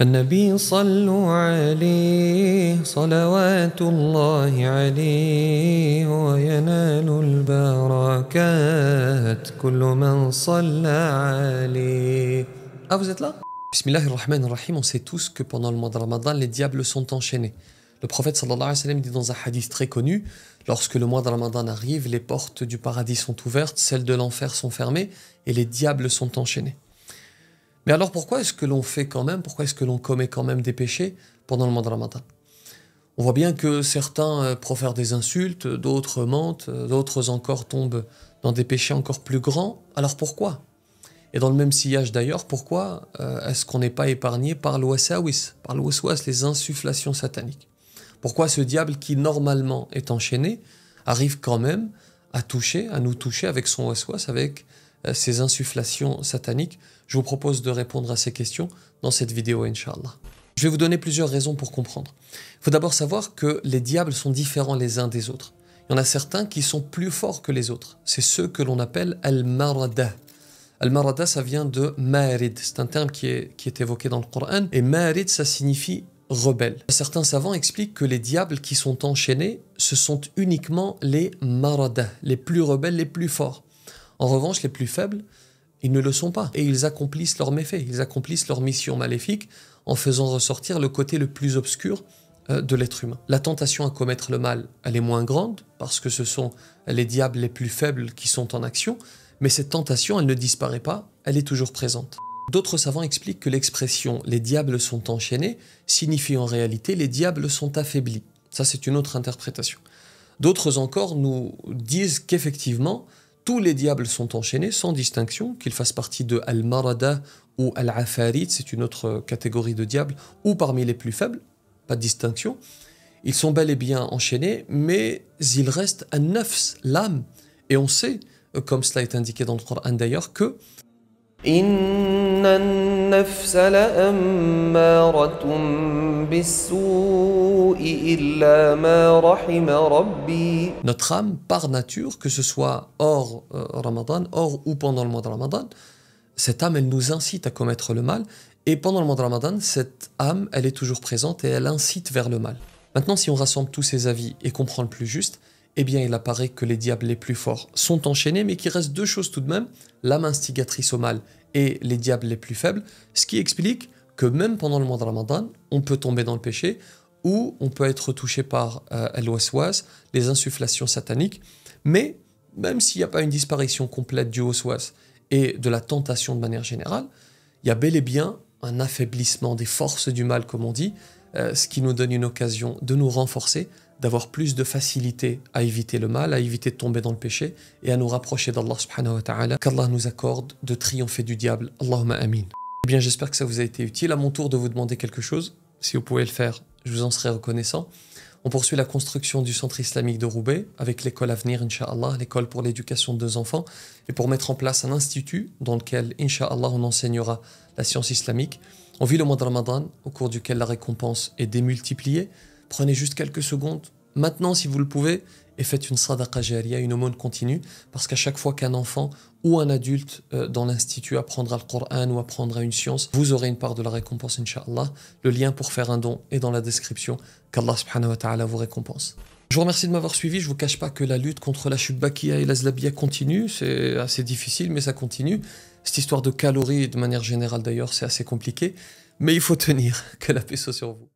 النبي صلوا عليه صلوات الله عليه وينال البركات كل من صلى عليه. Ah, vous êtes là? Bismillahirrahmanirrahim. On sait tous que pendant le mois de Ramadan, les diables sont enchaînés. Le prophète sallallahu alayhi wa sallam dit dans un hadith très connu, lorsque le mois de Ramadan arrive, les portes du paradis sont ouvertes, celles de l'enfer sont fermées et les diables sont enchaînés. Mais alors pourquoi est-ce que l'on fait quand même, pourquoi est-ce que l'on commet quand même des péchés pendant le mois de Ramadan? On voit bien que certains profèrent des insultes, d'autres mentent, d'autres encore tombent dans des péchés encore plus grands. Alors pourquoi? Et dans le même sillage d'ailleurs, pourquoi est-ce qu'on n'est pas épargné par le wasawis, par le waswas, les insufflations sataniques? Pourquoi ce diable qui normalement est enchaîné arrive quand même à nous toucher avec son waswas, avec ces insufflations sataniques? Je vous propose de répondre à ces questions dans cette vidéo, Inch'Allah. Je vais vous donner plusieurs raisons pour comprendre. Il faut d'abord savoir que les diables sont différents les uns des autres. Il y en a certains qui sont plus forts que les autres. C'est ceux que l'on appelle al-marada. Al-marada, ça vient de marid. C'est un terme qui est évoqué dans le Coran. Et marid, ça signifie rebelle. Certains savants expliquent que les diables qui sont enchaînés, ce sont uniquement les marada, les plus rebelles, les plus forts. En revanche, les plus faibles, ils ne le sont pas. Et ils accomplissent leurs méfaits, ils accomplissent leur mission maléfique en faisant ressortir le côté le plus obscur de l'être humain. La tentation à commettre le mal, elle est moins grande, parce que ce sont les diables les plus faibles qui sont en action, mais cette tentation, elle ne disparaît pas, elle est toujours présente. D'autres savants expliquent que l'expression « les diables sont enchaînés » signifie en réalité « les diables sont affaiblis ». Ça, c'est une autre interprétation. D'autres encore nous disent qu'effectivement, tous les diables sont enchaînés sans distinction, qu'ils fassent partie de Al-Marada ou Al-Afarit, c'est une autre catégorie de diables, ou parmi les plus faibles, pas de distinction. Ils sont bel et bien enchaînés, mais il reste un nafs, l'âme. Et on sait, comme cela est indiqué dans le Coran d'ailleurs, que notre âme, par nature, que ce soit hors Ramadan, hors ou pendant le mois de Ramadan, cette âme, elle nous incite à commettre le mal. Et pendant le mois de Ramadan, cette âme, elle est toujours présente et elle incite vers le mal. Maintenant, si on rassemble tous ces avis et qu'on prend le plus juste, eh bien, il apparaît que les diables les plus forts sont enchaînés, mais qu'il reste deux choses tout de même, l'âme instigatrice au mal et les diables les plus faibles, ce qui explique que même pendant le mois de Ramadan, on peut tomber dans le péché, ou on peut être touché par al-waswas, les insufflations sataniques, mais même s'il n'y a pas une disparition complète du waswas et de la tentation de manière générale, il y a bel et bien un affaiblissement des forces du mal, comme on dit, ce qui nous donne une occasion de nous renforcer, d'avoir plus de facilité à éviter le mal, à éviter de tomber dans le péché et à nous rapprocher d'Allah subhanahu wa ta'ala, qu'Allah nous accorde de triompher du diable. Allahumma amin. Eh bien, j'espère que ça vous a été utile. À mon tour de vous demander quelque chose, si vous pouvez le faire, je vous en serai reconnaissant. On poursuit la construction du centre islamique de Roubaix avec l'école à venir, Inch'Allah, l'école pour l'éducation de 2 enfants, et pour mettre en place un institut dans lequel, Inch'Allah, on enseignera la science islamique. On vit le mois de Ramadan, au cours duquel la récompense est démultipliée. Prenez juste quelques secondes, maintenant si vous le pouvez, et faites une sadaqa jariya, une aumône continue, parce qu'à chaque fois qu'un enfant ou un adulte dans l'institut apprendra le Coran ou apprendra une science, vous aurez une part de la récompense, Inch'Allah. Le lien pour faire un don est dans la description. Qu'Allah subhanahu wa ta'ala vous récompense. Je vous remercie de m'avoir suivi. Je ne vous cache pas que la lutte contre la shubbakia et la zlabia continue. C'est assez difficile, mais ça continue. Cette histoire de calories, de manière générale d'ailleurs, c'est assez compliqué. Mais il faut tenir. Que la paix soit sur vous.